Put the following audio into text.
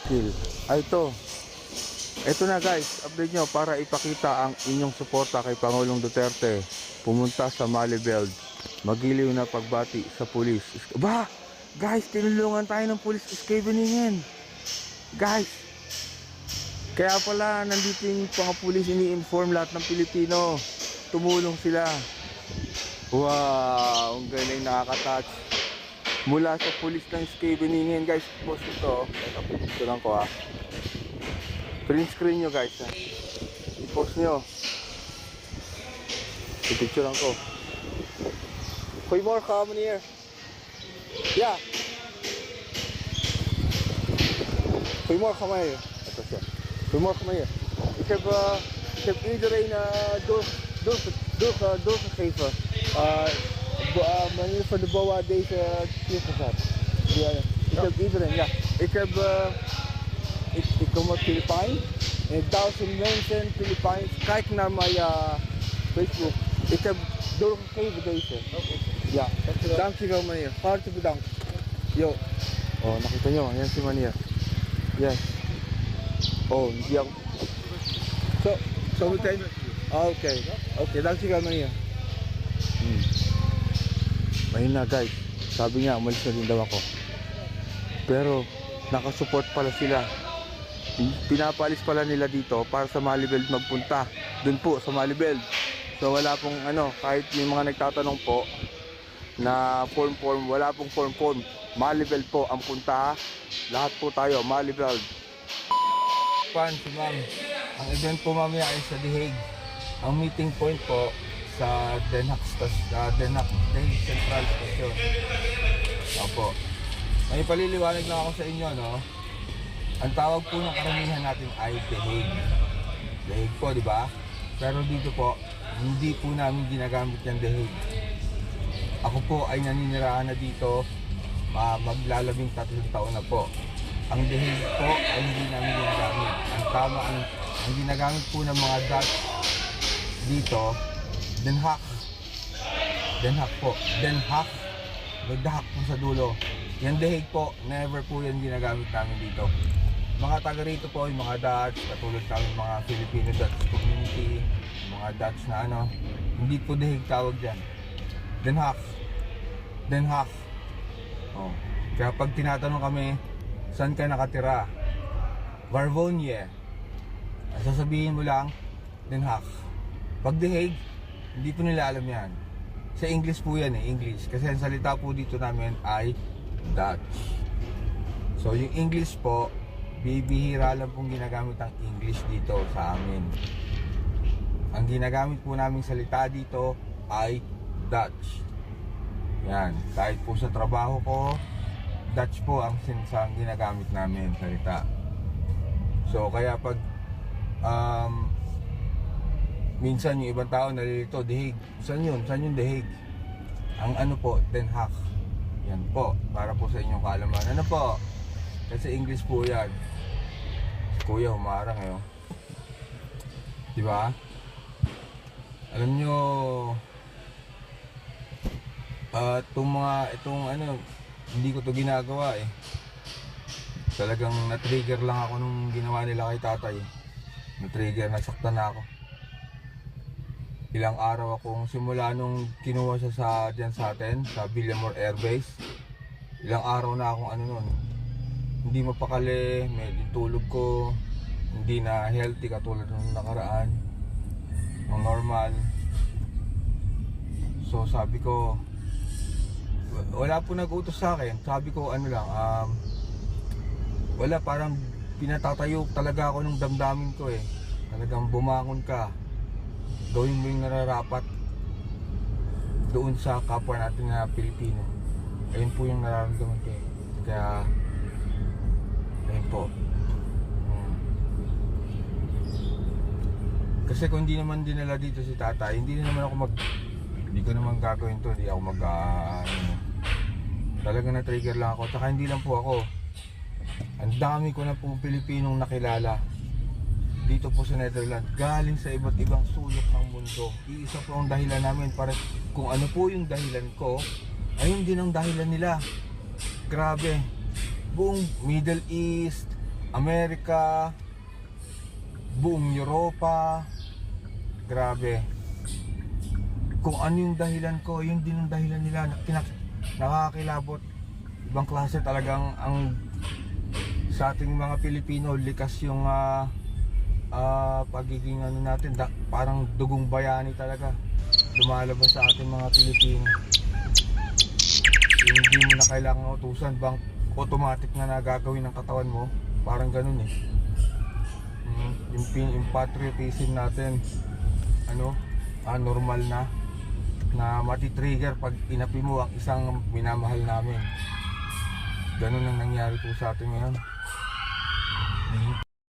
Kill. Ito na guys, update nyo para ipakita ang inyong suporta kay Pangulong Duterte. Pumunta sa Malibel, magiliw na pagbati sa pulis. Ba, guys, tinulungan tayo ng pulis escaveningin. Guys, kaya pala nandito yung mga pulis, ini-inform lahat ng Pilipino. Tumulong sila. Wow, ang galing, nakaka-touch. Mula sa pulis ng escaveningin, guys, post ito. Ito lang ko ha. Print screen nyo guys ha. I-post nyo. I-picture lang ko. Koy more, come here. Yeah. Koy more, come here. Ito siya. Koy more, come here. Ik heb iedereen doorgegeven. Manier van de BOA deze keer gezet. Ja, ik heb iedereen, ja. Ik kom uit Filipijnen en 1000 mensen Filipijns. Kijk naar mijn Facebook. Ik heb doorgegeven deze. Okay. Ja, dankjewel meneer. Hartelijk bedankt. Yo. Oh, nakita nyo, yan si meneer. Yes. Oh, hindi ako. So meteen. Okay. Okay, dankjewel meneer. Ayun na guys. Sabi niya, umalis na din daw ako. Pero, nakasupport pala sila. Pinapalis pala nila dito para sa Malibel magpunta dun po sa Malibel. So wala pong kahit yung mga nagtatanong po na form, wala pong form. Malibel po ang punta, lahat po tayo Malibel. Si ma'am, ang event po mamaya ay sa The Hague. Ang meeting point po sa Den Haag Central Station. Opo, may paliliwanag na ako sa inyo, no? Ang tawag po ng karamihan natin ay The Hague. The Hague po, di ba? Pero dito po, hindi po namin ginagamit yung The Hague. Ako po ay naninirahan na dito, maglalabing 3 taon na po. Ang The Hague po ay hindi namin ginagamit. Ang ginagamit po ng mga Dutch dito, Den Haag. Den Haag po. Den Haag. May dahak po sa dulo. Yung The Hague po, never po yan ginagamit namin dito. Mga taga rito po, yung mga Dutch, katulad namin mga Filipino Dutch community, mga Dutch na hindi po The Hague tawag dyan. Den Haag. Den Haag. Oh. Kaya pag tinatanong kami, saan ka nakatira? Warvonie. Sasabihin mo lang, Den Haag. Pag The Hague, hindi po nila alam yan. Sa English po yan English. Kasi ang salita po dito namin ay Dutch. So yung English po, bibihira lang pong ginagamit ang English dito sa amin. Ang ginagamit po naming salita dito ay Dutch. Yan, kahit po sa trabaho ko, Dutch po ang ginagamit namin salita. So kaya pag minsan yung ibang tao nalilito, The Hague. Saan yun? Saan yung The Hague? Ang po, Den Haag. Yan po, para po sa inyong kaalaman. Ano po? Kasi English po yan. Si Kuya humarang diba? Alam nyo, hindi ko to ginagawa Talagang na-trigger lang ako nung ginawa nila kay tatay. Na-trigger, nasaktan na ako. Ilang araw akong simula nung kinuha siya dyan sa atin, sa Villamor Air Base. Ilang araw na akong nun. Hindi mapakali, may tulog ko, hindi na healthy katulad nung nakaraan. Ang normal. So sabi ko, wala po nag-utos sa akin. Sabi ko wala, parang pinatatayo talaga ako ng damdamin ko Talagang bumangon ka. Gawin mo yung nararapat doon sa kapwa natin na Pilipino. Ayun po yung nararamdaman ko Kaya ayun po. Kasi kung hindi naman dinala dito si tatay, hindi ko naman gagawin to. Hindi ako talagang na-trigger lang ako. Tsaka hindi lang po ako. Ang dami ko na po Pilipinong nakilala dito po sa Netherlands, galing sa iba't ibang sulok ng mundo. Iisa po ang dahilan namin para kung ano po yung dahilan ko, ayun din ang dahilan nila. Grabe. Buong Middle East, Amerika, buong Europa. Grabe. Kung ano yung dahilan ko, yun din ang dahilan nila. Nakakakilabot. Ibang klase talagang ang sa ating mga Pilipino, likas yung pagiging ano natin, parang dugong bayani talaga lumalabas sa ating mga Pilipino. Yung hindi mo na kailangan utusan, bang automatic na nagagawin ng katawan mo, parang ganun eh. Yung patriotism natin, ano, normal na matitrigger pag inapi mo ang isang minamahal namin. Ganun ang nangyari po sa atin ngayon.